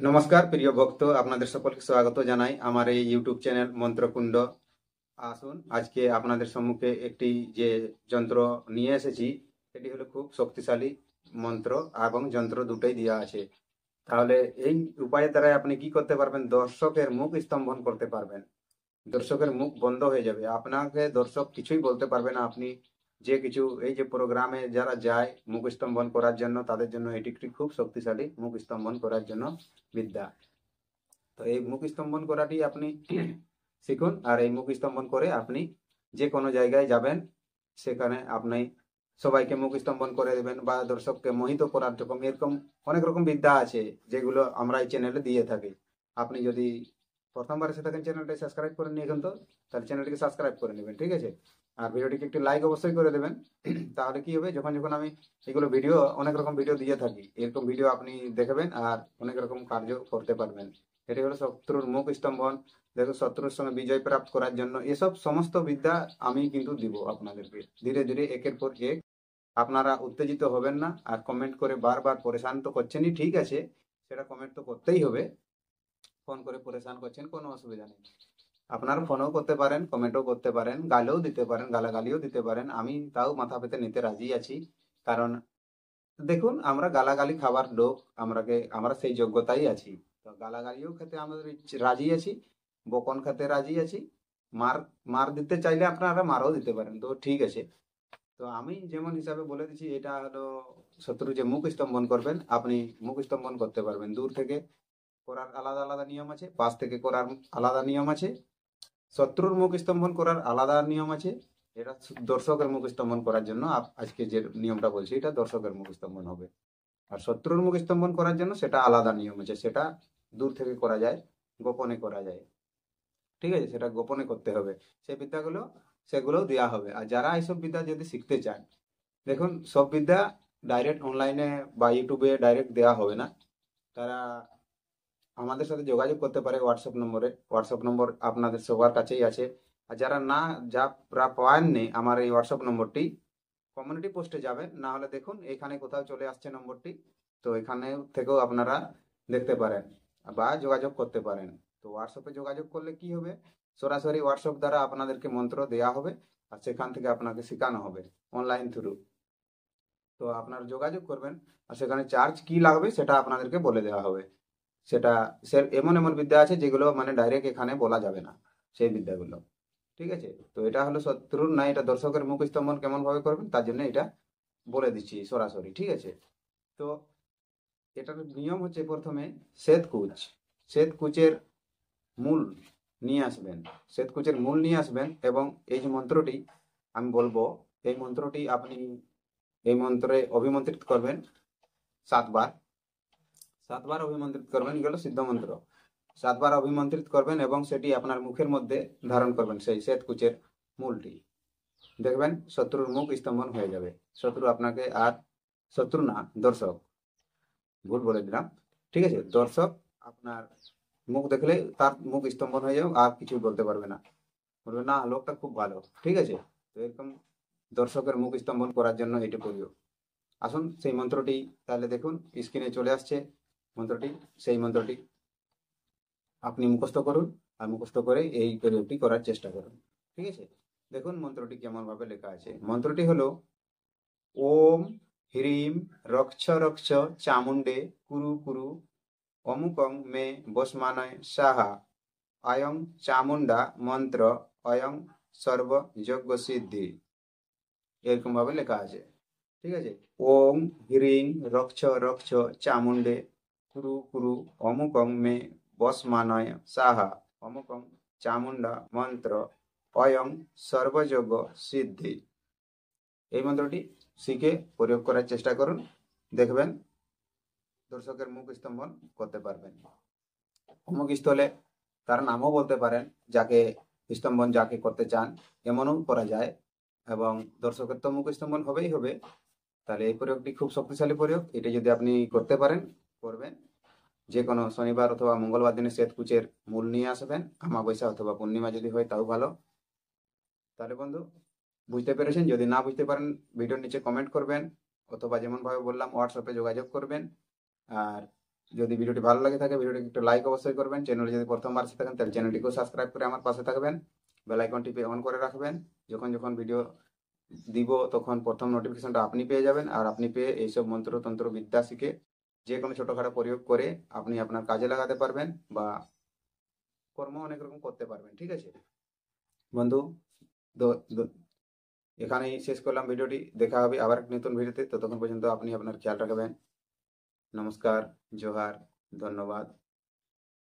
নমস্কার প্রিয় ভক্ত, আপনাদের সকলকে স্বাগত জানাই আমার এই ইউটিউব চ্যানেল মন্ত্রকুণ্ড। আসুন, আজকে আপনাদের সম্মুখে একটি যে যন্ত্র নিয়ে এসেছি, এটি হলো খুব শক্তিশালী মন্ত্র এবং যন্ত্র দুটোই দেওয়া আছে। তাহলে এই উপায়ের দ্বারা আপনি কি করতে পারবেন? দর্শকের মুখ স্তম্ভন করতে পারবেন। দর্শকের মুখ বন্ধ হয়ে যাবে, আপনাকে দর্শক কিছুই বলতে পারবে না। আপনি যে কিছু এই যে প্রোগ্রামে যারা যায় মুখ স্তম্ভন করার জন্য, তাদের জন্য এটি একটি খুব শক্তিশালী মুখ স্তম্ভন করার জন্য বিদ্যা। তো এই মুখ স্তম্ভন করাটি আপনি শিখুন, আর এই মুখ স্তম্ভন করে আপনি যে কোনো জায়গায় যাবেন, সেখানে আপনি সবাইকে মুখ স্তম্ভন করে দেবেন বা দর্শককে মোহিত করার রকম এরকম অনেক রকম বিদ্যা আছে, যেগুলো আমরা এই চ্যানেলে দিয়ে থাকি। আপনি যদি প্রথমবার এসে থাকেন, চ্যানেলটি সাবস্ক্রাইব করে নিয়ে এখন তো, তাহলে চ্যানেলটিকে সাবস্ক্রাইব করে নেবেন, ঠিক আছে? আর ভিডিওটিকে একটি লাইক অবশ্যই করে দেবেন। তাহলে কি হবে, যখন যখন আমি এগুলো ভিডিও অনেক রকম ভিডিও দিয়ে থাকি, এরকম ভিডিও আপনি দেখবেন আর অনেক রকম কার্য করতে পারবেন। এটি হলো শত্রুর মুখ স্তম্ভন। দেখো, শত্রুর সঙ্গে বিজয় প্রাপ্ত করার জন্য এসব সমস্ত বিদ্যা আমি কিন্তু দিব আপনাদেরকে ধীরে ধীরে একের পর এক। আপনারা উত্তেজিত হবেন না, আর কমেন্ট করে বারবার পরেশান তো করছেনই, ঠিক আছে, সেটা কমেন্ট তো করতেই হবে। ফোন করে পরেশান করছেন, কোনো অসুবিধা নেই। আপনারা ফোনও করতে পারেন, কমেন্টও করতে পারেন, গালেও দিতে পারেন, গালাগালিও দিতে পারেন, আমি তাও মাথা পেতে নিতে রাজি আছি। কারণ দেখুন, আমরা গালাগালি খাবার লোক, আমরা সেই যোগ্যতাই আছি। তো গালাগালিও খেতে আমাদের রাজি আছি, বকন খেতে রাজি আছি। মার মার দিতে চাইলে আপনারা মারও দিতে পারেন, তো ঠিক আছে। তো আমি যেমন হিসাবে বলে দিচ্ছি, এটা হলো শত্রু যে মুখ স্তম্ভন করবেন, আপনি মুখ স্তম্ভন করতে পারবেন। দূর থেকে করার আলাদা আলাদা নিয়ম আছে, পাশ থেকে করার আলাদা নিয়ম আছে। শত্রুর মুখ স্তম্ভন করার আলাদা নিয়ম আছে। এটা দর্শকের মুখ স্তম্ভন করার জন্য আজকে যে নিয়মটা বলছি, এটা দর্শকের মুখ স্তম্ভন হবে। আর শত্রুর মুখ স্তম্ভন করার জন্য সেটা আলাদা নিয়ম আছে, সেটা দূর থেকে করা যায়, গোপনে করা যায়, ঠিক আছে? সেটা গোপনে করতে হবে। সেই বিদ্যাগুলো সেগুলোও দেওয়া হবে। আর যারা এইসব বিদ্যা যদি শিখতে চান, দেখুন, সব বিদ্যা ডাইরেক্ট অনলাইনে বা ইউটিউবে ডাইরেক্ট দেওয়া হবে না। তারা আমাদের সাথে যোগাযোগ করতে পারে হোয়াটসঅ্যাপ নম্বরে। হোয়াটসঅ্যাপ নম্বর আপনাদের সবার কাছেই আছে। আর যারা না যা পাননি আমার এই হোয়াটসঅ্যাপ নম্বরটি, কমিউনিটি পোস্টে যাবেন, না হলে দেখুন এখানে কোথাও চলে আসছে নম্বরটি। তো এখানে থেকেও আপনারা দেখতে পারেন বা যোগাযোগ করতে পারেন। তো হোয়াটসঅ্যাপে যোগাযোগ করলে কি হবে, সরাসরি হোয়াটসঅ্যাপ দ্বারা আপনাদেরকে মন্ত্র দেওয়া হবে, আর সেখান থেকে আপনাকে শেখানো হবে অনলাইন থ্রু। তো আপনারা যোগাযোগ করবেন, আর সেখানে চার্জ কি লাগবে সেটা আপনাদেরকে বলে দেওয়া হবে। সেটা এমন এমন বিদ্যা আছে যেগুলো মানে ডাইরেক্ট এখানে বলা যাবে না, সেই বিদ্যাগুলো, ঠিক আছে? তো এটা হলো শত্রুর না, এটা দর্শকের মুখ স্তম্ভন কেমন ভাবে করবেন তার জন্য এটা বলে দিচ্ছি সরাসরি, ঠিক আছে? তো এটার নিয়ম হচ্ছে, প্রথমে শ্বেতকুচ, শ্বেতকুচের মূল নিয়ে আসবেন। শ্বেতকুচের মূল নিয়ে আসবেন, এবং এই যে মন্ত্রটি আমি বলবো, এই মন্ত্রটি আপনি এই মন্ত্রে অভিমন্ত্রিত করবেন 7 বার। 7 বার অভিমন্ত্রিত করবেন, এগুলো সিদ্ধ মন্ত্র। 7 বার অভিমন্ত্রিত করবেন এবং সেটি আপনার মুখের মধ্যে ধারণ করবেন, সেই শ্বেতকুচের মূলটি। দেখবেন শত্রুর মুখ স্তম্ভন হয়ে যাবে। শত্রু আপনাকে আর, শত্রু না, দর্শক, ভুল বলে দিলাম, ঠিক আছে? দর্শক আপনার মুখ দেখলে তার মুখ স্তম্ভন হয়ে যাবে, আর কিছুই বলতে পারবে না, বলবে না লোকটা খুব ভালো, ঠিক আছে? তো এরকম দর্শকের মুখ স্তম্ভন করার জন্য এটা করিও। আসুন সেই মন্ত্রটি, তাহলে দেখুন স্ক্রিনে চলে আসছে মন্ত্রটি। সেই মন্ত্রটি আপনি মুখস্থ করুন, আর মুখস্থ করে এই প্রয়োগটি করার চেষ্টা করুন, ঠিক আছে? দেখুন মন্ত্রটি কেমন ভাবে লেখা আছে। মন্ত্রটি হলো ওম হ্রিম রক্ষ রক্ষ চামুণ্ডে কুরু কুরু অমুকং মে বসমানয় সাহা অয়ং চামুণ্ডা মন্ত্র অয়ং সর্বযজ্ঞ সিদ্ধি। এরকম ভাবে লেখা আছে, ঠিক আছে? ওম হ্রিং রক্ষ রক্ষ চামুণ্ডে কুরু কুরু অমুকং মে বসমানয় সাহা অমুকং চামুণ্ডা মন্ত্র অয়ং সর্বযজ্ঞ সিদ্ধি। এই মন্ত্রটি শিখে প্রয়োগ করার চেষ্টা করুন, দেখবেন দর্শকের মুখ স্তম্ভন করতে পারবেন। অমুক স্থলে তার নামও বলতে পারেন, যাকে স্তম্ভন যাকে করতে চান, এমনও করা যায়। এবং দর্শকের তো মুখ স্তম্ভন হবেই হবে। তাহলে এই প্রয়োগটি খুব শক্তিশালী প্রয়োগ। এটি যদি আপনি করতে পারেন, করবেন, যে কোনো শনিবার অথবা মঙ্গলবার দিনে শ্বেতকুচের মূল নিয়ে আসবেন, অমাবস্যা অথবা পূর্ণিমা যদি হয় তাও ভালো। তাহলে বন্ধু, বুঝতে পেরেছেন? যদি না বুঝতে পারেন ভিডিওর নিচে কমেন্ট করবেন, অথবা যেমন ভাবে বললাম হোয়াটসঅ্যাপে যোগাযোগ করবেন। আর যদি ভিডিওটি ভালো লাগে থাকে ভিডিওটি একটু লাইক অবশ্যই করবেন। চ্যানেলে যদি প্রথমবার এসে থাকেন তাহলে চ্যানেলটিকেও সাবস্ক্রাইব করে আমার পাশে থাকবেন। বেল আইকন টিপে অন করে রাখবেন। যখন যখন ভিডিও দিব তখন প্রথম নোটিফিকেশনটা আপনি পেয়ে যাবেন। আর আপনি পেয়ে এইসব মন্ত্রতন্ত্র বিদ্যা শিখে যে কোনো ছোটোখাটো প্রয়োগ করে আপনি আপনার কাজে লাগাতে পারবেন বা কর্ম অনেক রকম করতে পারবেন। ঠিক আছে বন্ধু, এখানেই শেষ করলাম ভিডিওটি। দেখা হবে আবার এক নতুন ভিডিওতে। ততক্ষণ পর্যন্ত আপনি আপনার খেয়াল রাখবেন। নমস্কার, জোহার, ধন্যবাদ।